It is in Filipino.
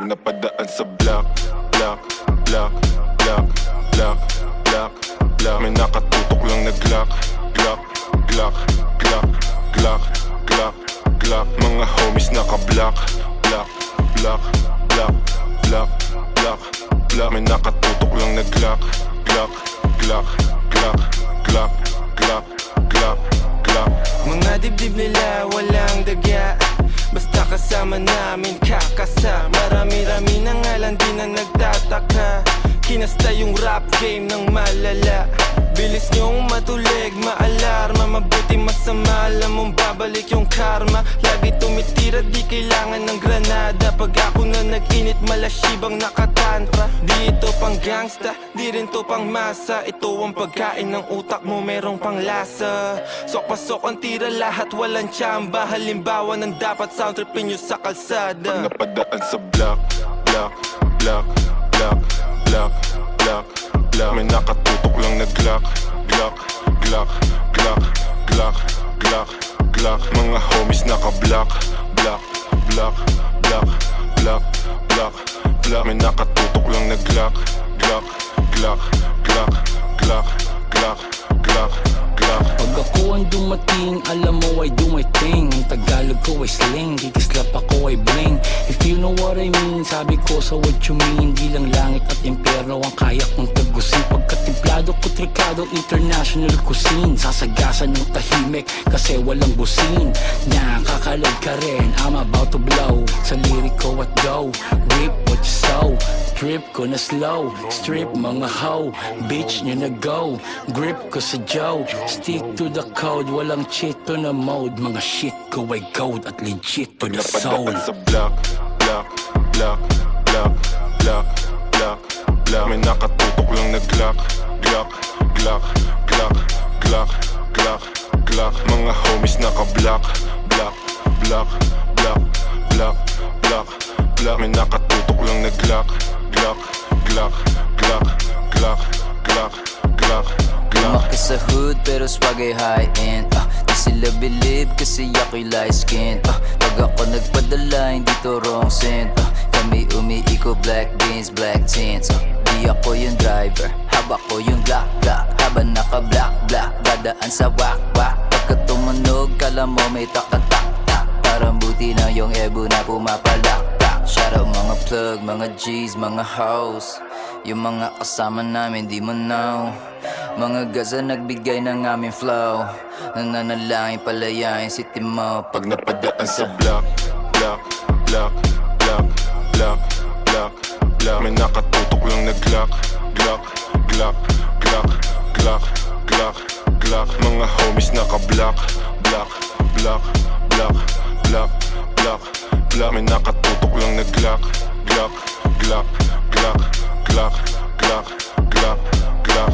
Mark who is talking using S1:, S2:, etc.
S1: Pag napadaan sa block, block, block, block, block, block, block. May nakatutok lang na Glock, Glock, Glock, Glock, Glock, Glock, Glock. Mga homies naka-block, block, block, block, block, block, block. May nakatutok lang na Glock, Glock, Glock, Glock, Glock, Glock, Glock, Glock.
S2: Mga dibdib nila walang dagya, basta kasama namin kakasa. Marami-rami na nga lang di na nagtataka. Kinasta yung rap game ng malala. Bilis nyong matulig, maalarma. Mabuti masama, alam mong babalik yung karma. Lagi tumitira, di kailangan ng granada. Pag ako na nag-init, malasibang nakatantra. Di ito pang gangsta, di rin to pang masa. Ito ang pagkain ng utak mo, merong pang lasa. Sok-pasok ang tira, lahat walang tsamba. Halimbawa ng dapat sound tripin nyo sa kalsada.
S1: Pag napadaan sa block, block, block, block, block, block, block. May nakatutok lang na Glock, Glock, Glock, Glock, Glock, Glock, Glock. Mga homies naka-block, block, block, block, block, block, block. May nakatutok lang na Glock, Glock, Glock, Glock, Glock, Glock, Glock, Glock.
S3: Pag ako ang dumating, alam mo I do my thing. Ang Tagalog ko ay sling, kikislap ako ay bling. If you know what I mean, sabi ko sa what you mean. Di lang langit at impyerno ang kaya kong tagusin. Pagkatimplado ko trikado, international cuisine. Sasagasan ng tahimik kasi walang busin. Nakakalag ka rin, I'm about to blow. Sa lirik ko at go, rip what you sow. Trip ko na slow, strip mga hoe. Bitch nyo na go, grip ko sa Joe. Stick to the code, walang cheat to na mode. Mga shit ko ay gold at legit to the soul.
S1: Napadaan sa block, block, block, block, block, block, block. May nakatutok lang na Glock, Glock, Glock, Glock, Glock, Glock, Glock. Mga homies naka-block, block, block, block, block, block, block. May nakatutok lang na Glock, Glock, Glock, Glock, Glock, Glock, Glock, Glock.
S4: Lumaki sa hood pero swag ay high-end. Di sila believe kasi ako'y light skin. Pag ako nagpadala hindi to wrong scent. Kami umiiko black beans, black tints. Di ako yung driver, haba ko yung black, black. Habang naka-black, black, dadaan sa wak-wak. Pagka tumunog, kala mo may tak-tak-tak. Parang buti na yung ebo na pumapalak-tak. Shout out mga plug, mga G's, mga hoes. Yung mga kasama namin di mo know. Mga gaza nagbigay ng aming flow. Nananalangin palayain city mo.
S1: Pag napadaan sa block, block, block, block, block, block, block. May nakatutok lang na Glock, Glock, Glock, Glock, Glock, Glock, Glock. Mga homies naka-block, block, block, block, block, block, block. May nakatutok lang na Glock, Glock, Glock, Glock, Glock, Glock, Glock, Glock.